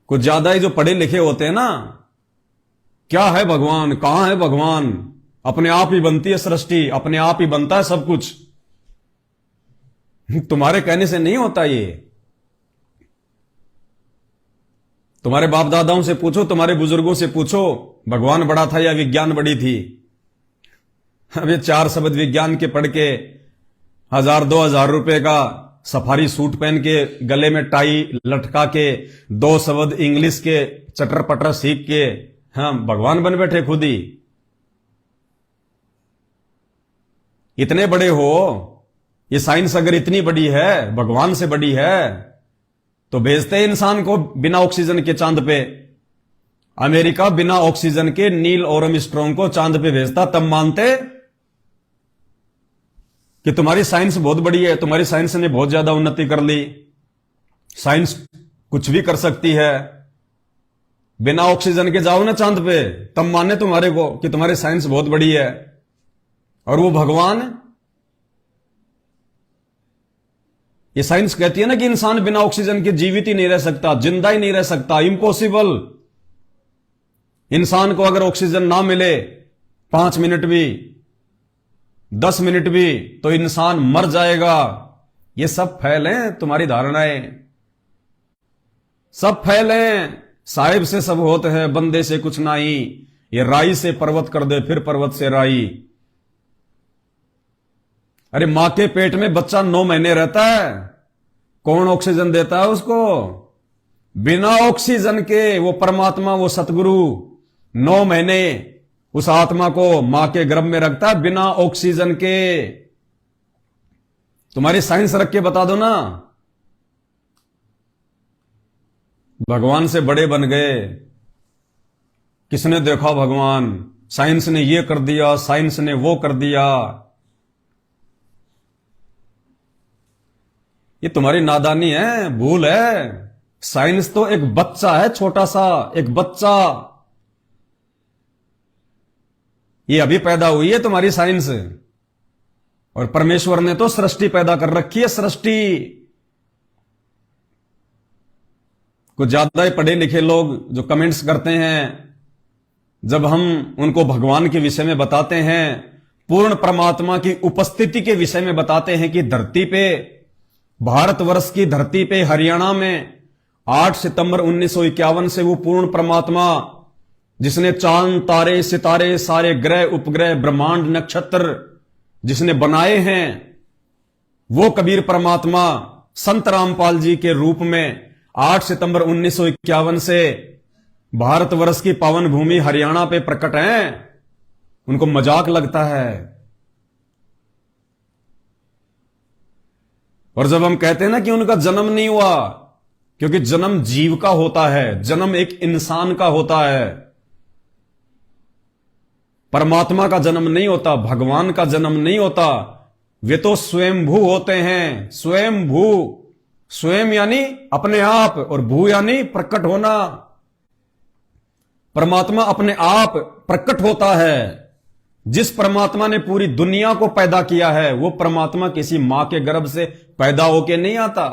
कुछ ज्यादा ही जो पढ़े लिखे होते हैं ना, क्या है भगवान, कहां है भगवान, अपने आप ही बनती है सृष्टि, अपने आप ही बनता है सब कुछ, तुम्हारे कहने से नहीं होता ये। तुम्हारे बाप दादाओं से पूछो, तुम्हारे बुजुर्गों से पूछो, भगवान बड़ा था या विज्ञान बड़ी थी। अब ये 4 शब्द विज्ञान के पढ़ के 1000-2000 रुपए का सफारी सूट पहन के गले में टाई लटका के 2 शब्द इंग्लिश के चटर पटर सीख के हम भगवान बन बैठे खुद ही। इतने बड़े हो, ये साइंस अगर इतनी बड़ी है, भगवान से बड़ी है, तो भेजते इंसान को बिना ऑक्सीजन के चांद पे। अमेरिका बिना ऑक्सीजन के नील आर्मस्ट्रांग को चांद पे भेजता, तब मानते कि तुम्हारी साइंस बहुत बड़ी है, तुम्हारी साइंस ने बहुत ज्यादा उन्नति कर ली, साइंस कुछ भी कर सकती है। बिना ऑक्सीजन के जाओ ना चांद पे, तब माने तुम्हारे को कि तुम्हारी साइंस बहुत बड़ी है। और वो भगवान, ये साइंस कहती है ना कि इंसान बिना ऑक्सीजन के जीवित ही नहीं रह सकता, जिंदा ही नहीं रह सकता, इम्पॉसिबल। इंसान को अगर ऑक्सीजन ना मिले 5 मिनट भी, 10 मिनट भी, तो इंसान मर जाएगा। ये सब फैल हैं तुम्हारी धारणाएं, सब फैल हैं। साहिब से सब होते हैं, बंदे से कुछ नहीं। ये राई से पर्वत कर दे, फिर पर्वत से राई। अरे मां के पेट में बच्चा 9 महीने रहता है, कौन ऑक्सीजन देता है उसको? बिना ऑक्सीजन के वो परमात्मा, वो सतगुरु 9 महीने उस आत्मा को मां के गर्भ में रखता है बिना ऑक्सीजन के। तुम्हारी साइंस रख के बता दो ना। भगवान से बड़े बन गए, किसने देखा भगवान? साइंस ने ये कर दिया, साइंस ने वो कर दिया। ये तुम्हारी नादानी है, भूल है। साइंस तो एक बच्चा है, छोटा सा एक बच्चा। ये अभी पैदा हुई है तुम्हारी साइंस, और परमेश्वर ने तो सृष्टि पैदा कर रखी है, सृष्टि। कुछ ज्यादा ही पढ़े लिखे लोग जो कमेंट्स करते हैं, जब हम उनको भगवान के विषय में बताते हैं, पूर्ण परमात्मा की उपस्थिति के विषय में बताते हैं कि धरती पे, भारतवर्ष की धरती पे, हरियाणा में 8 सितंबर 1951 से वो पूर्ण परमात्मा, जिसने चांद तारे सितारे सारे ग्रह उपग्रह ब्रह्मांड नक्षत्र जिसने बनाए हैं, वो कबीर परमात्मा संत रामपाल जी के रूप में 8 सितंबर 1951 से भारतवर्ष की पावन भूमि हरियाणा पे प्रकट हैं। उनको मजाक लगता है। और जब हम कहते हैं ना कि उनका जन्म नहीं हुआ, क्योंकि जन्म जीव का होता है, जन्म एक इंसान का होता है। परमात्मा का जन्म नहीं होता, भगवान का जन्म नहीं होता। वे तो स्वयंभू होते हैं, स्वयंभू। स्वयं यानी अपने आप, और भू यानी प्रकट होना। परमात्मा अपने आप प्रकट होता है। जिस परमात्मा ने पूरी दुनिया को पैदा किया है, वो परमात्मा किसी मां के गर्भ से पैदा होके नहीं आता।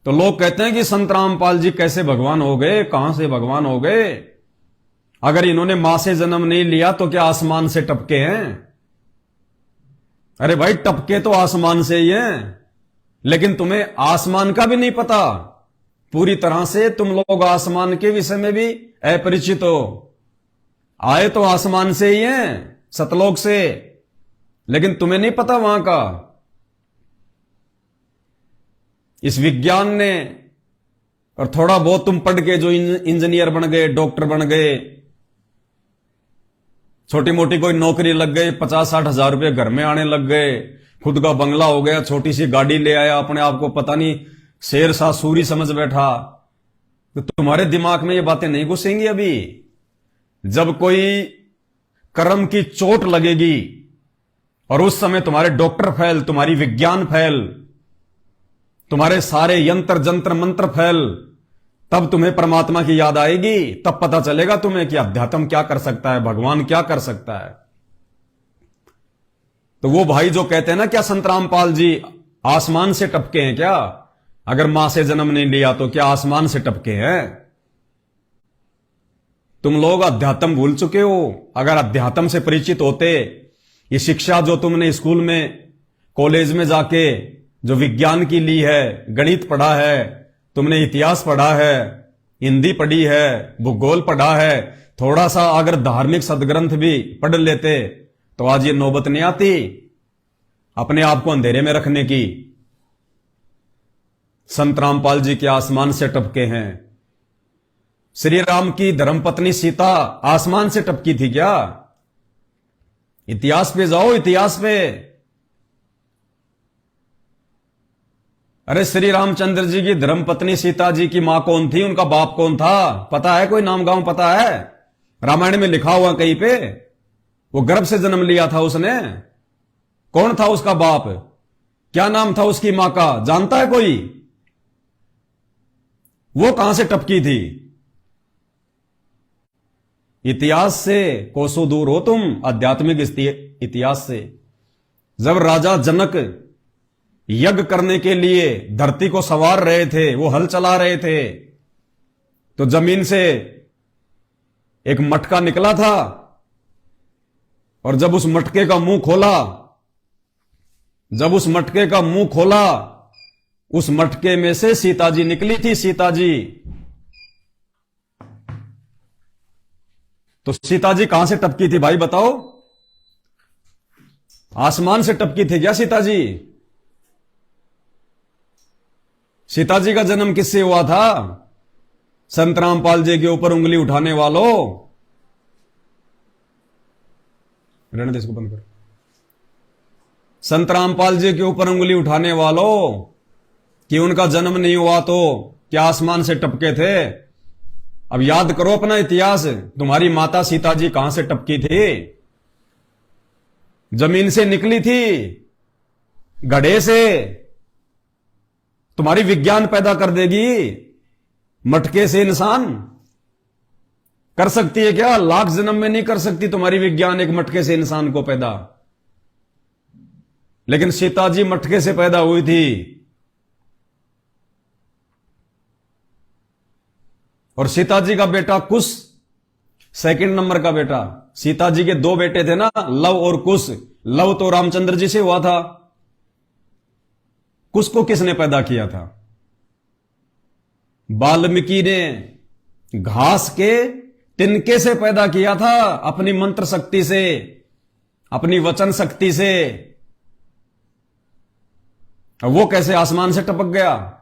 तो लोग कहते हैं कि संत रामपाल जी कैसे भगवान हो गए, कहां से भगवान हो गए? अगर इन्होंने मां से जन्म नहीं लिया तो क्या आसमान से टपके हैं? अरे भाई, टपके तो आसमान से ही हैं, लेकिन तुम्हें आसमान का भी नहीं पता। पूरी तरह से तुम लोग आसमान के विषय में भी अपरिचित हो। आए तो आसमान से ही हैं, सतलोक से, लेकिन तुम्हें नहीं पता वहां का। इस विज्ञान ने, और थोड़ा बहुत तुम पढ़ के जो इंजीनियर बन गए, डॉक्टर बन गए, छोटी मोटी कोई नौकरी लग गई, 50-60 हजार रुपये घर में आने लग गए, खुद का बंगला हो गया, छोटी सी गाड़ी ले आया, अपने आप को पता नहीं शेर सा सूरी समझ बैठा, तो तुम्हारे दिमाग में ये बातें नहीं घुसेंगी अभी। जब कोई कर्म की चोट लगेगी और उस समय तुम्हारे डॉक्टर फेल, तुम्हारी विज्ञान फेल, तुम्हारे सारे यंत्र जंत्र मंत्र फेल, तब तुम्हें परमात्मा की याद आएगी। तब पता चलेगा तुम्हें कि अध्यात्म क्या कर सकता है, भगवान क्या कर सकता है। तो वो भाई जो कहते हैं ना, क्या संत रामपाल जी आसमान से टपके हैं क्या? अगर मां से जन्म नहीं लिया तो क्या आसमान से टपके हैं? तुम लोग अध्यात्म भूल चुके हो। अगर अध्यात्म से परिचित होते, ये शिक्षा जो तुमने स्कूल में कॉलेज में जाके जो विज्ञान की ली है, गणित पढ़ा है, तुमने इतिहास पढ़ा है, हिंदी पढ़ी है, भूगोल पढ़ा है, थोड़ा सा अगर धार्मिक सदग्रंथ भी पढ़ लेते तो आज ये नौबत नहीं आती अपने आप को अंधेरे में रखने की। संत रामपाल जी के आसमान से टपके हैं। श्री राम की धर्मपत्नी सीता आसमान से टपकी थी क्या? इतिहास पे जाओ, इतिहास पे। अरे श्री रामचंद्र जी की धर्मपत्नी सीता जी की मां कौन थी, उनका बाप कौन था, पता है? कोई नाम गांव पता है? रामायण में लिखा हुआ कहीं पे? वो गर्भ से जन्म लिया था उसने। कौन था उसका बाप? क्या नाम था उसकी मां का? जानता है कोई? वो कहां से टपकी थी? इतिहास से कोसों दूर हो तुम, आध्यात्मिक इतिहास से। जब राजा जनक यज्ञ करने के लिए धरती को संवार रहे थे, वो हल चला रहे थे, तो जमीन से एक मटका निकला था, और जब उस मटके का मुंह खोला, उस मटके में से सीता जी निकली थी। सीता जी, तो सीता जी कहां से टपकी थी भाई बताओ? आसमान से टपकी थी क्या सीता जी? सीता जी का जन्म किससे हुआ था? संत रामपाल जी के ऊपर उंगली उठाने वालों, रहने दे इसको, बंद कर। संत रामपाल जी के ऊपर उंगली उठाने वालों, कि उनका जन्म नहीं हुआ तो क्या आसमान से टपके थे? अब याद करो अपना इतिहास। तुम्हारी माता सीता जी कहां से टपकी थी? जमीन से निकली थी, घड़े से। तुम्हारी विज्ञान पैदा कर देगी मटके से इंसान? कर सकती है क्या? लाख जन्म में नहीं कर सकती तुम्हारी विज्ञान एक मटके से इंसान को पैदा। लेकिन सीता जी मटके से पैदा हुई थी। और सीता जी का बेटा कुश, सेकंड नंबर का बेटा। सीता जी के दो बेटे थे ना, लव और कुश। लव तो रामचंद्र जी से हुआ था। कुश को किसने पैदा किया था? वाल्मीकि ने घास के तिनके से पैदा किया था, अपनी मंत्र शक्ति से, अपनी वचन शक्ति से। वो कैसे आसमान से टपक गया?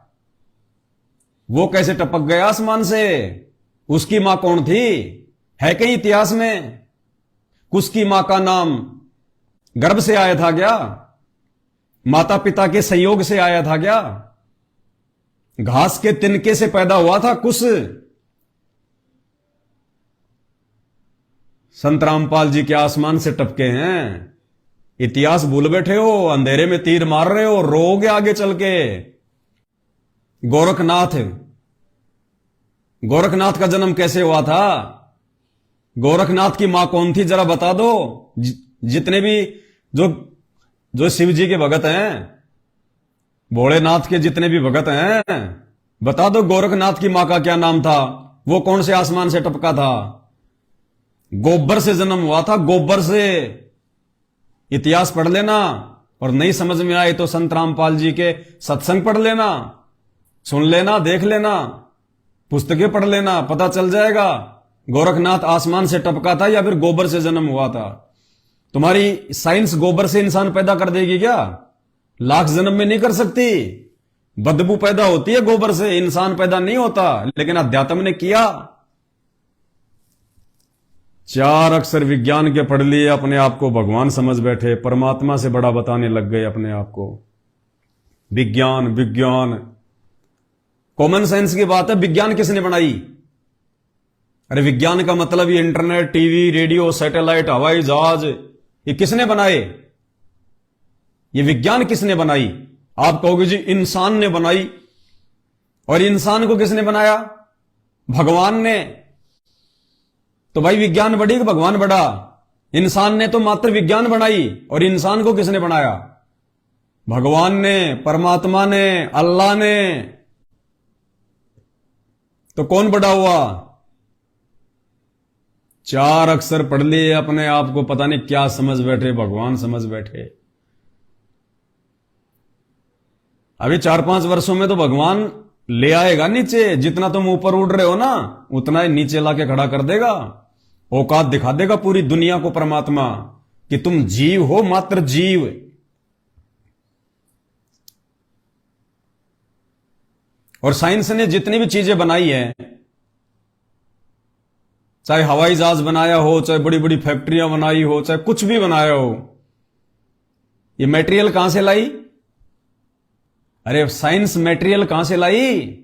वो कैसे टपक गया आसमान से? उसकी मां कौन थी? है कहीं इतिहास में? कुश की मां का नाम गर्भ से आया था क्या? माता पिता के संयोग से आया था क्या? घास के तिनके से पैदा हुआ था कुश। संत रामपाल जी के आसमान से टपके हैं। इतिहास भूल बैठे हो, अंधेरे में तीर मार रहे हो, रोगे आगे चल के। गोरखनाथ का जन्म कैसे हुआ था? गोरखनाथ की मां कौन थी जरा बता दो। जितने भी जो शिव जी के भगत हैं, भोलेनाथ के जितने भी भगत हैं, बता दो गोरखनाथ की मां का क्या नाम था? वो कौन से आसमान से टपका था? गोबर से जन्म हुआ था, गोबर से। इतिहास पढ़ लेना, और नहीं समझ में आए तो संत रामपाल जी के सत्संग पढ़ लेना, सुन लेना, देख लेना, पुस्तकें पढ़ लेना, पता चल जाएगा गोरखनाथ आसमान से टपका था या फिर गोबर से जन्म हुआ था। तुम्हारी साइंस गोबर से इंसान पैदा कर देगी क्या? लाख जन्म में नहीं कर सकती। बदबू पैदा होती है गोबर से, इंसान पैदा नहीं होता। लेकिन अध्यात्म ने किया। 4 अक्षर विज्ञान के पढ़ लिए, अपने आप को भगवान समझ बैठे, परमात्मा से बड़ा बताने लग गए अपने आप को। विज्ञान विज्ञान कॉमन सेंस की बात है। विज्ञान किसने बनाई? अरे विज्ञान का मतलब ये इंटरनेट, टीवी, रेडियो, सैटेलाइट, हवाई जहाज, ये किसने बनाए? ये विज्ञान किसने बनाई? आप कहोगे जी इंसान ने बनाई। और इंसान को किसने बनाया? भगवान ने। तो भाई विज्ञान बढ़ी कि भगवान बढ़ा? इंसान ने तो मात्र विज्ञान बनाई, और इंसान को किसने बनाया? भगवान ने, परमात्मा ने, अल्लाह ने। तो कौन बड़ा हुआ? 4 अक्षर पढ़ लिए, अपने आप को पता नहीं क्या समझ बैठे, भगवान समझ बैठे। अभी 4-5 वर्षों में तो भगवान ले आएगा नीचे। जितना तुम ऊपर उड़ रहे हो ना, उतना ही नीचे लाके खड़ा कर देगा। औकात दिखा देगा पूरी दुनिया को परमात्मा कि तुम जीव हो, मात्र जीव। और साइंस ने जितनी भी चीजें बनाई है, चाहे हवाई जहाज बनाया हो, चाहे बड़ी बड़ी फैक्ट्रियां बनाई हो, चाहे कुछ भी बनाया हो, ये मटेरियल कहां से लाई? अरे साइंस मटेरियल कहां से लाई?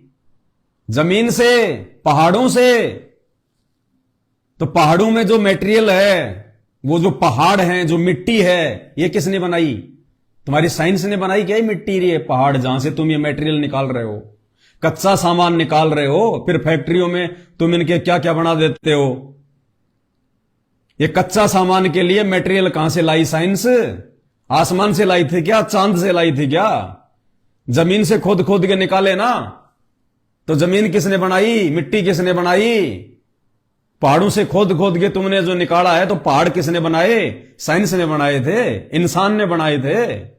जमीन से, पहाड़ों से। तो पहाड़ों में जो मटेरियल है, वो जो पहाड़ हैं, जो मिट्टी है, ये किसने बनाई? तुम्हारी साइंस ने बनाई क्या? ये मिट्टी, ये पहाड़ जहां से तुम ये मटेरियल निकाल रहे हो, कच्चा सामान निकाल रहे हो, फिर फैक्ट्रियों में तुम इनके क्या क्या बना देते हो। ये कच्चा सामान के लिए मटेरियल कहां से लाई साइंस? आसमान से लाई थी क्या? चांद से लाई थी क्या? जमीन से खोद खोद के निकाले ना। तो जमीन किसने बनाई? मिट्टी किसने बनाई? पहाड़ों से खोद खोद के तुमने जो निकाला है, तो पहाड़ किसने बनाए? साइंस ने बनाए थे, इंसान ने बनाए थे।